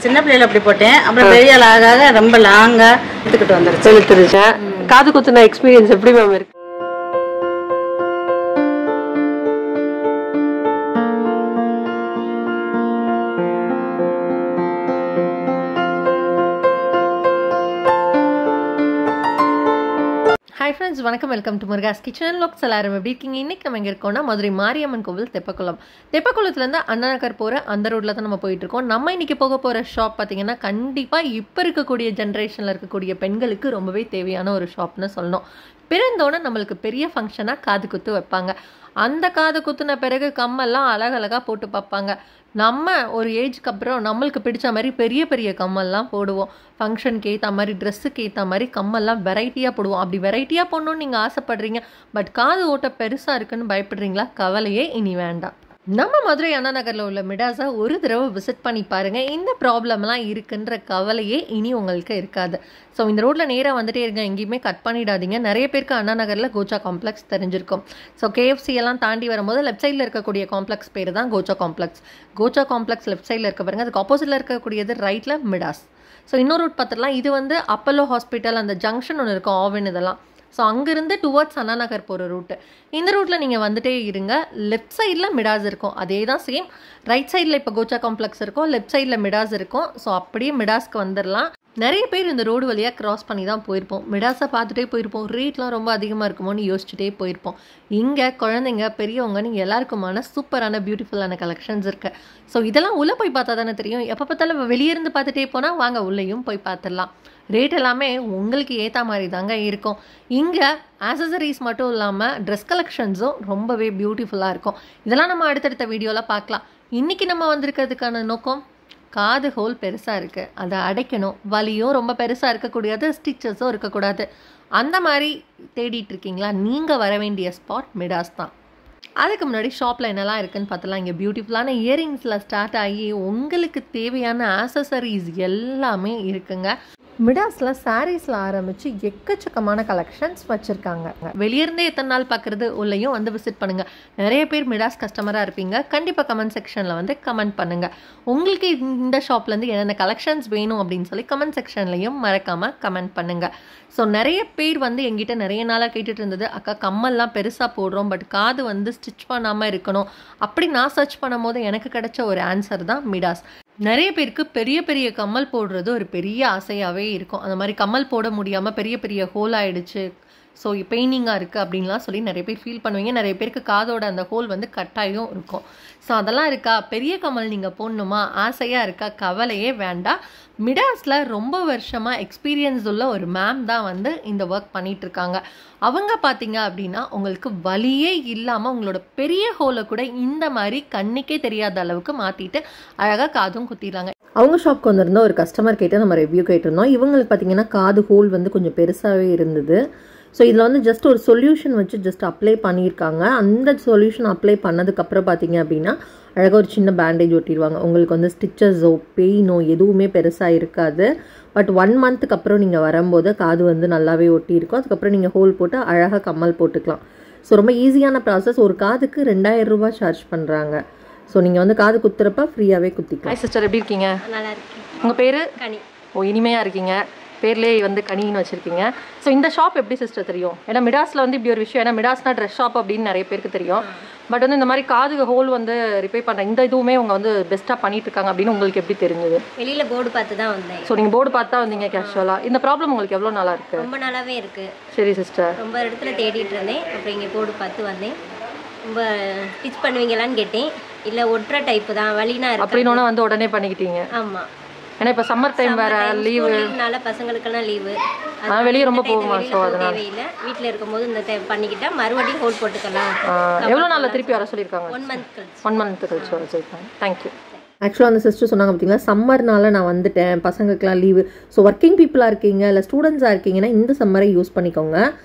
சின்ன பிள்ளைல அப்படி போட்டேன். அப்புறம் பெரிய ஆள் ஆக ஆக ரொம்ப லாங்கா எடுத்துக்கிட்டு வந்துருச்சு. இழுத்துருச்சா? காது குத்துன எக்ஸ்பீரியன்ஸ் எப்படி மேம் இருக்கு? ஹாய் ஃப்ரெண்ட்ஸ், வணக்கம். Welcome to Murugas kitchen vlogs. எல்லாரும் எப்படி இருக்கீங்க? இன்றைக்கி நம்ம எங்கே இருக்கோம்னா மதுரை மாரியம்மன் கோவில் தெப்பக்குளத்துலேருந்து அண்ணா நகர் போகிற அந்த ரோட்டில் தான் நம்ம போயிட்டுருக்கோம். நம்ம இன்றைக்கி போக போகிற ஷாப் பார்த்திங்கன்னா கண்டிப்பாக இப்போ இருக்கக்கூடிய ஜென்ரேஷனில் இருக்கக்கூடிய பெண்களுக்கு ரொம்பவே தேவையான ஒரு ஷாப்னு சொல்லணும். பிறந்தோன்னே நம்மளுக்கு பெரிய ஃபங்க்ஷனாக காது குத்து வைப்பாங்க. அந்த காது குத்துன பிறகு கம்மெல்லாம் அழகழகாக போட்டு பார்ப்பாங்க. நம்ம ஒரு ஏஜ்க்கு அப்புறம் நம்மளுக்கு பிடிச்ச மாதிரி பெரிய பெரிய கம்மல்லாம் போடுவோம். ஃபங்க்ஷனுக்கு ஏற்ற மாதிரி, ட்ரெஸ்ஸுக்கு ஏற்ற மாதிரி கம்மெல்லாம் வெரைட்டியாக போடுவோம். அப்படி வெரைட்டியாக போடணுன்னு நீங்கள் ஆசைப்படுறீங்க, பட் காது ஓட்ட பெருசாக இருக்குன்னு பயப்படுறீங்களா? கவலையே இனி வேண்டாம். நம்ம மதுரை அண்ணா நகரில் உள்ள மிடாஸை ஒரு தடவை விசிட் பண்ணி பாருங்கள். இந்த ப்ராப்ளம்லாம் இருக்குன்ற கவலையே இனி உங்களுக்கு இருக்காது. ஸோ இந்த ரோட்டில் நேராக வந்துட்டே இருங்க, எங்கேயுமே கட் பண்ணிடாதீங்க. நிறைய பேருக்கு அண்ணா நகரில் கோச்சா காம்ப்ளெக்ஸ் தெரிஞ்சிருக்கும். ஸோ கேஎஃப்சி எல்லாம் தாண்டி வரும்போது லெஃப்ட் சைடில் இருக்கக்கூடிய காம்ப்ளெக்ஸ் பேர் தான் கோச்சா காம்ப்ளெக்ஸ். கோச்சா காம்ப்ளெக்ஸ் லெஃப்ட் சைடில் இருக்க பாருங்க, அதுக்கு ஆப்போசிட்டில் இருக்கக்கூடியது ரைட்டில் மிடாஸ். ஸோ இன்னொரு ரூட் பார்த்துடலாம். இது வந்து அப்பல்லோ ஹாஸ்பிட்டல் அந்த ஜங்ஷன் ஒன்று இருக்கும், ஆவின் இதெல்லாம். ஸோ அங்கேருந்து டுவர்ட்ஸ் அண்ணா நகர் போகிற ரூட்டு. இந்த ரூட்டில் நீங்கள் வந்துட்டே இருங்க. லெஃப்ட் சைடில் மிடாஸ் இருக்கும், அதே தான் சேம். ரைட் சைடில் இப்போ கோச்சா காம்ப்ளெக்ஸ் இருக்கும், லெஃப்ட் சைடில் மிடாஸ் இருக்கும். ஸோ அப்படியே மிடாஸ்க்கு வந்துடலாம். நிறைய பேர் இந்த ரோடு வழியாக க்ராஸ் பண்ணி தான் போயிருப்போம். மிடாஸை பார்த்துட்டே போயிருப்போம். ரேட்லாம் ரொம்ப அதிகமாக இருக்குமோன்னு யோசிச்சுட்டே போயிருப்போம். இங்கே குழந்தைங்க பெரியவங்க நீங்கள் எல்லாருக்குமான சூப்பரான பியூட்டிஃபுல்லான கலெக்ஷன்ஸ் இருக்குது. ஸோ இதெல்லாம் உள்ளே போய் பார்த்தா தானே தெரியும். எப்போ பார்த்தாலும் வெளியே இருந்து பார்த்துட்டே போனால் வாங்க உள்ளேயும் போய் பார்த்துடலாம். ரேட் எல்லாமே உங்களுக்கு ஏற்ற மாதிரி தாங்க இருக்கும். இங்கே ஆக்சசரிஸ் மட்டும் இல்லாமல் ட்ரெஸ் கலெக்ஷன்ஸும் ரொம்பவே பியூட்டிஃபுல்லாக இருக்கும். இதெல்லாம் நம்ம அடுத்தடுத்த வீடியோவில் பார்க்கலாம். இன்றைக்கி நம்ம வந்திருக்கிறதுக்கான நோக்கம், காது ஹோல் பெருசாக இருக்குது, அதை அடைக்கணும். வலியும் ரொம்ப பெருசாக இருக்கக்கூடாது, ஸ்டிச்சஸும் இருக்கக்கூடாது. அந்த மாதிரி தேடிட்டு இருக்கீங்களா? நீங்கள் வர வேண்டிய ஸ்பாட் மிடாஸ் தான். அதுக்கு முன்னாடி ஷாப்பில் என்னெல்லாம் இருக்குதுன்னு பார்த்தலாம். இங்கே பியூட்டிஃபுல்லான இயரிங்ஸில் ஸ்டார்ட் ஆகி உங்களுக்கு தேவையான ஆக்சசரிஸ் எல்லாமே இருக்குங்க. மிடாஸில் சாரீஸில் ஆரம்பித்து எக்கச்சக்கமான கலெக்ஷன்ஸ் வச்சுருக்காங்க. வெளியிருந்தே எத்தனை நாள் பார்க்குறது, உள்ளேயும் வந்து விசிட் பண்ணுங்கள். நிறைய பேர் மிடாஸ் கஸ்டமராக இருப்பீங்க. கண்டிப்பாக கமெண்ட் செக்ஷனில் வந்து கமெண்ட் பண்ணுங்கள். உங்களுக்கு இந்த ஷாப்லேருந்து என்னென்ன கலெக்ஷன்ஸ் வேணும் அப்படின்னு சொல்லி கமெண்ட் செக்ஷன்லையும் மறக்காமல் கமெண்ட் பண்ணுங்கள். ஸோ நிறைய பேர் வந்து எங்கிட்ட நிறைய நாளாக கேட்டுட்டு இருந்தது, அக்கா கம்மல்லாம் பெருசாக போடுறோம், பட் காது வந்து ஸ்டிச் பண்ணாமல் இருக்கணும். அப்படி நான் சர்ச் பண்ணும் போது எனக்கு கிடைச்ச ஒரு ஆன்சர் தான் மிடாஸ். நிறைய பேருக்கு பெரிய பெரிய கம்மல் போடுறது ஒரு பெரிய ஆசையாகவே இருக்கும். அந்த மாதிரி கம்மல் போட முடியாமல் பெரிய பெரிய ஹோல் ஆகிடுச்சு, ஸோ பெயினிங்காக இருக்குது அப்படின்லாம் சொல்லி நிறைய பேர் ஃபீல் பண்ணுவீங்க. நிறைய பேருக்கு காதோட அந்த ஹோல் வந்து கட்டாயும் இருக்கும். ஸோ அதெல்லாம் இருக்கா? பெரிய கம்மல் நீங்கள் போடணுமா? ஆசையாக இருக்கா? கவலையே வேண்டாம். மிடாஸில் ரொம்ப வருஷமாக எக்ஸ்பீரியன்ஸ் உள்ள ஒரு மேம் தான் வந்து இந்த ஒர்க் பண்ணிகிட்ருக்காங்க. அவங்க பார்த்தீங்க அப்படின்னா உங்களுக்கு வலியே இல்லாமல் உங்களோட பெரிய ஹோலை கூட இந்த மாதிரி கண்ணுக்கே தெரியாத அளவுக்கு மாற்றிட்டு அழகாக காதும் குத்திடுறாங்க. அவங்க ஷாப்க்கு வந்திருந்தோம், ஒரு கஸ்டமர் கிட்ட நம்ம ரிவ்யூ கேட்டிருந்தோம். இவங்களுக்கு பார்த்தீங்கன்னா காது ஹோல் வந்து கொஞ்சம் பெருசாகவே இருந்தது. ஸோ இதில் வந்து ஜஸ்ட் ஒரு சொல்யூஷன் வச்சு ஜஸ்ட் அப்ளை பண்ணியிருக்காங்க. அந்த சொல்யூஷன் அப்ளை பண்ணதுக்கப்புறம் பார்த்தீங்க அப்படின்னா அழகாக ஒரு சின்ன பேண்டேஜ் ஒட்டிடுவாங்க. உங்களுக்கு வந்து ஸ்டிச்சஸோ பெயினோ எதுவுமே பெருசாக இருக்காது. பட் 1 மந்த்துக்கு அப்புறம் நீங்கள் வரும்போது காது வந்து நல்லாவே ஒட்டியிருக்கும். அதுக்கப்புறம் நீங்கள் ஹோல் போட்டு அழகாக கம்மல் போட்டுக்கலாம். ஸோ ரொம்ப ஈஸியான ப்ராசஸ். ஒரு காதுக்கு 2000 ரூபா சார்ஜ் பண்ணுறாங்க. ஸோ நீங்கள் வந்து காது குத்துறப்ப ஃப்ரீயாகவே குத்திக்கலாம். ஹாய் சிஸ்டர், எப்படி இருக்கீங்க? நல்லா இருக்கேன். உங்கள் பேர்? கனி. ஓ, இனிமையாக இருக்கீங்க, பேர்லேயே வந்து கனின்னு வச்சுருக்கீங்க. ஸோ இந்த ஷாப் எப்படி சிஸ்டர் தெரியும்? ஏன்னா மிடாஸில் வந்து இப்படி ஒரு விஷயம், ஏன்னா மிடாஸ்னா ட்ரெஸ் ஷாப் அப்படின்னு நிறைய பேருக்கு தெரியும். பட் வந்து இந்த மாதிரி காது ஹோல் வந்து ரிப்பேர் பண்ணுற இந்த இதுவுமே அவங்க வந்து பெஸ்ட்டாக பண்ணிட்டு இருக்காங்க அப்படின்னு உங்களுக்கு எப்படி தெரிஞ்சது? வெளியில் போர்டு பார்த்து தான் வந்தேன். ஸோ நீங்கள் போர்டு பார்த்து தான் வந்தீங்க கேஷுவலாக. இந்த ப்ராப்ளம் உங்களுக்கு எவ்வளோ நாளாக இருக்குது? ரொம்ப நாளாகவே இருக்குது. சரி சிஸ்டர். ரொம்ப இடத்துல தேடிட்டு இருந்தேன். அப்புறம் இங்கே போர்டு பார்த்து வந்தேன். ரொம்ப ஸ்டிச் பண்ணுவீங்களான்னு கேட்டேன். இல்லை ஒட்டுற டைப்பு தான், வலினா இருக்கு அப்படின்னு வந்து உடனே பண்ணிக்கிட்டீங்க? ஆமாம். ஏன்னா இப்போ சம்மர் டைம் வேறு, லீவுனால பசங்களுக்கெல்லாம் லீவு, வெளியே ரொம்ப போகுமா? ஸோ அதனால் தேவையில்லை. வீட்டில் இருக்கும்போது இந்த பண்ணிக்கிட்டா மறுபடியும் ஹோல் போட்டுக்கலாம். எவ்வளோ நாளில் திருப்பி வர சொல்லியிருக்காங்க? 1 மந்த் கழிச்சு. 1 மந்த் கழிச்சு வர சொல்லியிருக்காங்க. தேங்க்யூ. ஆக்சுவலாக அந்த சிஸ்டர் சொன்னாங்க பார்த்தீங்களா, சம்மர்னால நான் வந்துட்டேன், பசங்களுக்குலாம் லீவு. ஸோ ஒர்க்கிங் பீப்புளாக இருக்கீங்க இல்லை ஸ்டூடெண்ட்ஸாக இருக்கீங்கன்னா இந்த சம்மரை யூஸ் பண்ணிக்கோங்க.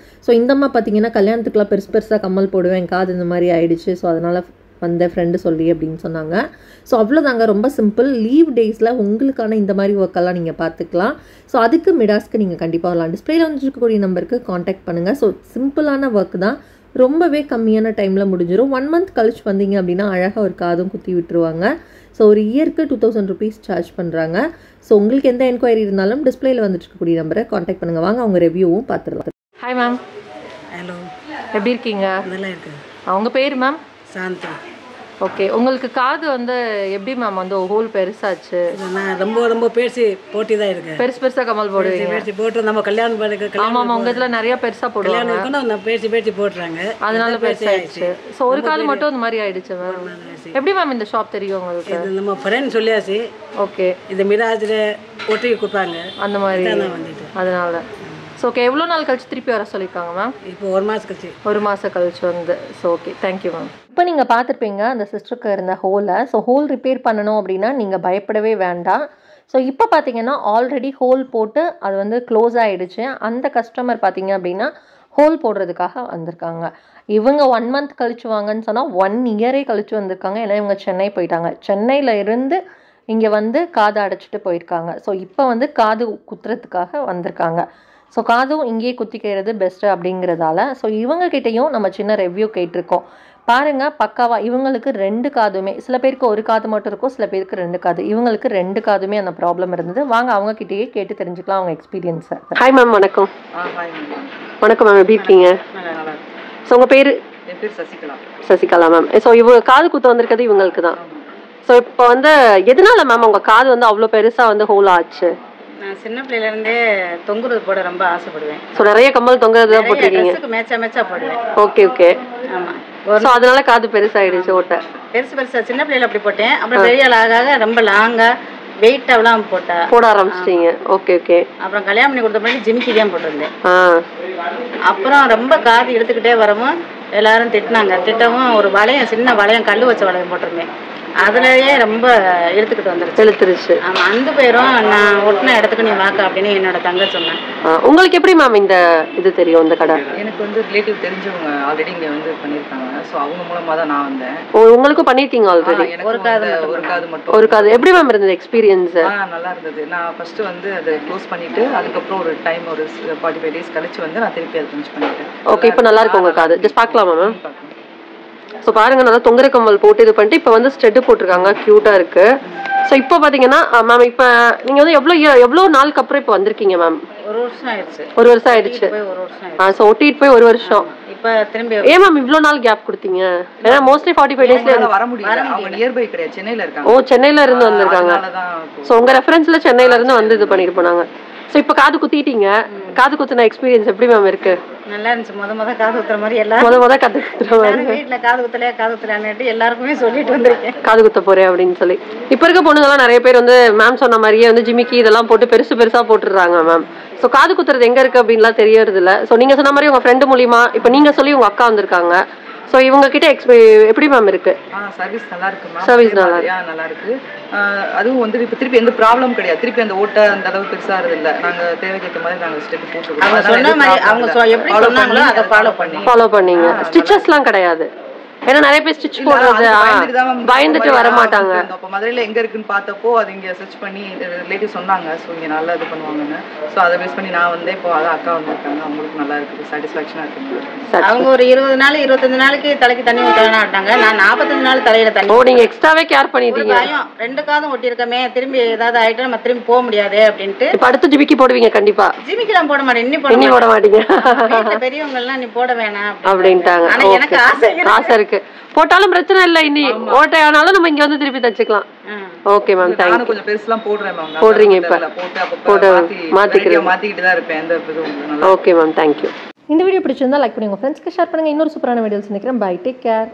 ஸோ இந்தம்மா பார்த்தீங்கன்னா கல்யாணத்துக்குலாம் பெருசாக கம்மல் போடுவேன், காது இந்த மாதிரி ஆயிடுச்சு, ஸோ அதனால் வந்த ஃப்ரெண்டு சொல்லி அப்படின்னு சொன்னாங்க. ஸோ அவ்வளோதாங்க, ரொம்ப சிம்பிள். லீவ் டேஸில் உங்களுக்கான இந்த மாதிரி ஒர்க்கெல்லாம் நீங்கள் பார்த்துக்கலாம். ஸோ அதுக்கு மிடாஸ்க்கு நீங்கள் கண்டிப்பாக வரலாம். டிஸ்பிளேல வந்துருக்கக்கூடிய நம்பருக்கு காண்டாக்ட் பண்ணுங்கள். ஸோ சிம்பிளான ஒர்க் தான், ரொம்பவே கம்மியான டைமில் முடிஞ்சிடும். 1 மந்த் கழிச்சு வந்தீங்க அப்படின்னா அழகாக ஒரு காதும் குத்தி விட்டுருவாங்க. ஸோ ஒரு இயருக்கு 2000 rupees சார்ஜ் பண்ணுறாங்க. ஸோ உங்களுக்கு எந்த என்கொயரி இருந்தாலும் டிஸ்பிளேல வந்துட்டு இருக்கக்கூடிய நம்பரை காண்டாக்ட் பண்ணுங்கள். வாங்க அவங்க ரிவ்யூவும் பார்த்துடலாம். Hi ma'am. ஹலோ, எப்படி இருக்கீங்க? நல்லா இருக்கு. அவங்க பேர் மேம்? சாந்தா. ஓகே, உங்களுக்கு காது வந்து எப்படி மேம் வந்து ஹோல் பெருசாச்சு? நான் ரொம்ப ரொம்ப பேசி போட்டி தான் இருக்கேன். பெருசாக கமல் போடுவீங்க? பேசி போட்டு நம்ம கல்யாணம் பண்ணுறது. ஆமாம், உங்கள் இதில் நிறைய பெருசாக போடுவாங்க. நான் பேசி போட்டுறாங்க, அதனால பெருசாகிடுச்சு. ஸோ ஒரு காது மட்டும் இந்த மாதிரி ஆயிடுச்சு மேம். எப்படி மேம் இந்த ஷாப் தெரியும் உங்களுக்கு? இது நம்ம ஃப்ரெண்ட் சொல்லியாச்சு. ஓகே, இந்த மிடாஸில் ஒட்டி கொடுப்பாங்க அந்த மாதிரி வந்துட்டு. அதனால ஸோ ஓகே, எவ்வளோ நாள் கழிச்சு திருப்பி வர சொல்லியிருக்காங்க மேம்? இப்போ 1 மாதம் கழிச்சு. 1 மாதம் கழிச்சு வந்து. So okay, thank you ma'am. இப்போ நீங்கள் பார்த்துருப்பீங்க அந்த சிஸ்டருக்கு இருந்த ஹோலை. ஸோ ஹோல் ரிப்பேர் பண்ணணும் அப்படின்னா நீங்கள் பயப்படவே வேண்டாம். ஸோ இப்போ பார்த்தீங்கன்னா ஆல்ரெடி ஹோல் போட்டு அது வந்து க்ளோஸ் ஆகிடுச்சு. அந்த கஸ்டமர் பார்த்தீங்க அப்படின்னா ஹோல் போடுறதுக்காக வந்திருக்காங்க. இவங்க 1 month கழிச்சு வாங்கன்னு சொன்னால் 1 year கழிச்சு வந்திருக்காங்க. ஏன்னா இவங்க சென்னை போயிட்டாங்க. சென்னையில் இருந்து இங்கே வந்து காது அடைச்சிட்டு போயிருக்காங்க. ஸோ இப்போ வந்து காது குத்துறதுக்காக வந்திருக்காங்க. ஸோ காதும் இங்கேயே குத்திக்கிறது பெஸ்ட்டு அப்படிங்கிறதால ஸோ இவங்ககிட்டையும் நம்ம சின்ன ரிவ்யூ கேட்டிருக்கோம். பாருங்கள், பக்காவா இவங்களுக்கு 2 காதுமே, சில பேருக்கு 1 காது மட்டும் இருக்கும், சில பேருக்கு 2 காது. இவங்களுக்கு 2 காதுமே அந்த ப்ராப்ளம் இருந்தது. வாங்க அவங்ககிட்டயே கேட்டு தெரிஞ்சுக்கலாம் அவங்க எக்ஸ்பீரியன்ஸை. ஹாய் மேம், வணக்கம். வணக்கம் மேம், எப்படி இருக்கீங்க? ஸோ உங்கள் பேர்? என் பேர் சசிகலா. சசிகலா மேம். ஸோ இவங்க காது குத்து வந்திருக்கிறது இவங்களுக்கு தான். ஸோ இப்போ வந்து எதனால மேம் உங்கள் காது வந்து அவ்வளோ பெருசாக வந்து ஹோல் ஆச்சு? நான் சின்ன பிள்ளையிலேருந்தே தொங்குறது போட ரொம்ப ஆசைப்படுவேன். ஸோ நிறைய கம்மல் தொங்குறது தான் போட்டிருக்கீங்க? மேட்சா போடுவேன். Okay okay. ஆமாம், ஸோ அதனால காது பெருசாகிடுச்சு ஓட்டை? பெருசா சின்ன பிள்ளையில அப்படி போட்டேன். அப்புறம் பெரிய ஆக ரொம்ப லாங்கா வெயிட்டாவெல்லாம் போட ஆரம்பிச்சிட்டீங்க. Okay okay. அப்புறம் கல்யாணம் பண்ணி கொடுத்த பின்னாடி ஜிமிக்கி தான் போட்டிருந்தேன். அப்புறம் ரொம்ப காது எடுத்துக்கிட்டே வரவும் எல்லாரும் திட்டவும் ஒரு வளையம், சின்ன வளையம், கல் வச்ச வளையம் போட்டிருந்தேன். அதுலயே ரொம்ப இழுத்துருச்சு. ஆமா, அந்த பேரும் நான் ஒட்டின இடத்துக்கு நீ வாக்க அப்படின்னு என்னோட தங்க சொன்னேன். உங்களுக்கு எப்படி மேம் இந்த இது தெரியும் இந்த கடை? எனக்கு வந்து ரிலேட்டிவ் தெரிஞ்சவங்க ஆல்ரெடி இங்க வந்து பண்ணிருக்காங்க. சோ அவங்க மூலமா தான் நான் வந்தேன். உங்களுக்கும் பண்ணிருக்கீங்க ஆல்ரெடி? ஒரு காது மட்டும். ஒரு காது. எப்படி மேம் இருந்தது எக்ஸ்பீரியன்ஸ்? நல்லா இருந்தது. நான் ஃபர்ஸ்ட் வந்து அதை க்ளோஸ் பண்ணிட்டு அதுக்கப்புறம் ஒரு டைம் ஒரு 45 days கழிச்சு வந்து நான் திருப்பி அதை ஃபினிஷ் பண்ணிட்டேன். ஓகே, இப்போ நல்லா இருக்கு உங்க காது. ஜஸ்ட் பார்க்கலாமா மேம்? ஸோ பாருங்க, நல்லா தொங்குற கம்மல் போட்டு இது பண்ணிட்டு இப்போ வந்து ஸ்டெட்டு போட்டிருக்காங்க. க்யூட்டாக இருக்கு. ஸோ இப்போ பார்த்தீங்கன்னா மேம், இப்போ நீங்கள் வந்து எவ்வளோ நாளுக்கு அப்புறம் இப்போ வந்திருக்கீங்க மேம்? 1 வருஷம் ஆயிடுச்சு. 1 வருஷம் ஆயிடுச்சு. ஸோ ஒட்டிட்டு போய் 1 வருஷம். இப்போ திரும்பி ஏன் மேம் இவ்வளோ நாள் கேப் கொடுத்தீங்க? ஏன்னா மோஸ்ட்லி 45 daysல வர முடியல. அவங்க நியர்பை கிடையாது, சென்னையில இருக்காங்க. ஓ, சென்னையில இருந்து வந்திருக்காங்க. ஸோ உங்க ரெஃபரன்ஸ்ல சென்னையில இருந்து வந்து இது பண்ணிட்டு போனாங்க. ஸோ இப்போ காது குத்திட்டீங்க. காது குத்துன எக்ஸ்பீரியன்ஸ் எப்படி மேம் இருக்கு? நல்லா இருந்துச்சு. முத காது குத்துற மாதிரி எல்லாரும் காது குத்துற மாதிரி வீட்டுல காது குத்தலான்னு எல்லாருக்குமே சொல்லிட்டு வந்திருக்கேன், காது குத்த போறேன் அப்படின்னு சொல்லி. இப்ப இருக்க பொண்ணுங்கெல்லாம் நிறைய பேர் வந்து மேம் சொன்ன மாதிரியே வந்து ஜிமிக்கி இதெல்லாம் போட்டு பெருசா போட்டுடுறாங்க மேம். ஸோ காது குத்துறது எங்க இருக்கு அப்படின்லாம் தெரியறது இல்ல. ஸோ நீங்க சொன்ன மாதிரி உங்க ஃப்ரெண்டு மூலியமா இப்ப நீங்க சொல்லி உங்க அக்கா வந்திருக்காங்க. ஸோ இவங்க கிட்ட எப்படி மேம் இருக்கு? சர்வீஸ் நல்லா இருக்கு மேம். சர்வீஸ் நல்லா இருக்கு. அதுவும் வந்து இப்போ திருப்பி எந்த ப்ராப்ளம் கிடையாது. திருப்பி அந்த ஓட்டை அந்த அளவு பெருசாகிறது இல்லை. நாங்கள் தேவைக்கேற்ற மாதிரி நாங்கள் ஸ்டெப் போட்டுருக்கோம். ஃபாலோ பண்ணீங்க. ஸ்டிச்சஸ்லாம் கிடையாது. ஏன்னா நிறைய பேர் ஸ்டிச் போடுறது பயந்துட்டு வர மாட்டாங்க. அப்போ மதுரையில் எங்கே இருக்குன்னு பார்த்தப்போ அது இங்கே சர்ச் பண்ணி ரிலேட்டிவ் சொன்னாங்க. ஸோ இங்கே நல்லா இது பண்ணுவாங்கன்னு. ஸோ அதை பேஸ் பண்ணி நான் வந்து இப்போ அதான் அக்கா வந்திருக்காங்க. அவங்களுக்கு நல்லா இருக்குது, சாட்டிஸ்ஃபேக்ஷனாக இருக்குது. அவங்க ஒரு 20 நாள் 25 நாளைக்கு தலைக்கு தண்ணி ஊற்றலாம் ஆட்டாங்க. நான் 45 நாள் தலையில தண்ணி. ஓ, நீங்க எக்ஸ்ட்ராவே கேர் பண்ணிட்டீங்க. 2 காதும் ஒட்டியிருக்கமே, திரும்பி ஏதாவது ஆயிட்டு நம்ம திரும்பி போக முடியாது அப்படின்ட்டு. இப்போ அடுத்து ஜிமிக்கி போடுவீங்க கண்டிப்பா? ஜிமிக்கிலாம் போட மாட்டேன். இன்னி போட மாட்டீங்க. பெரியவங்க எல்லாம் நீ போட வேணாம் அப்படின்ட்டாங்க. ஆனா எனக்கு ஆசை இருக்கு. போட்டாலும் பிரச்சனை இல்லை. இனி ஓட்டை ஆனாலும் நம்ம இங்க வந்து திருப்பி தச்சுக்கலாம். Okay ma'am, thank you. நான் கொஞ்சம் பெருசுலாம் போடுறேன் மேம். போடுறீங்க இப்ப? போட்டு மாத்திக்கிட்டு தான் இருப்பேன். எந்த இதுவும். Okay ma'am, thank you. இந்த வீடியோ பிடிச்சிருந்தா லைக் பண்ணுங்க, ஃப்ரெண்ட்ஸ்க்கு ஷேர் பண்ணுங்க. இன்னொரு சூப்பரான வீடியோஸ் நினைக்கிறேன். Bye, take care.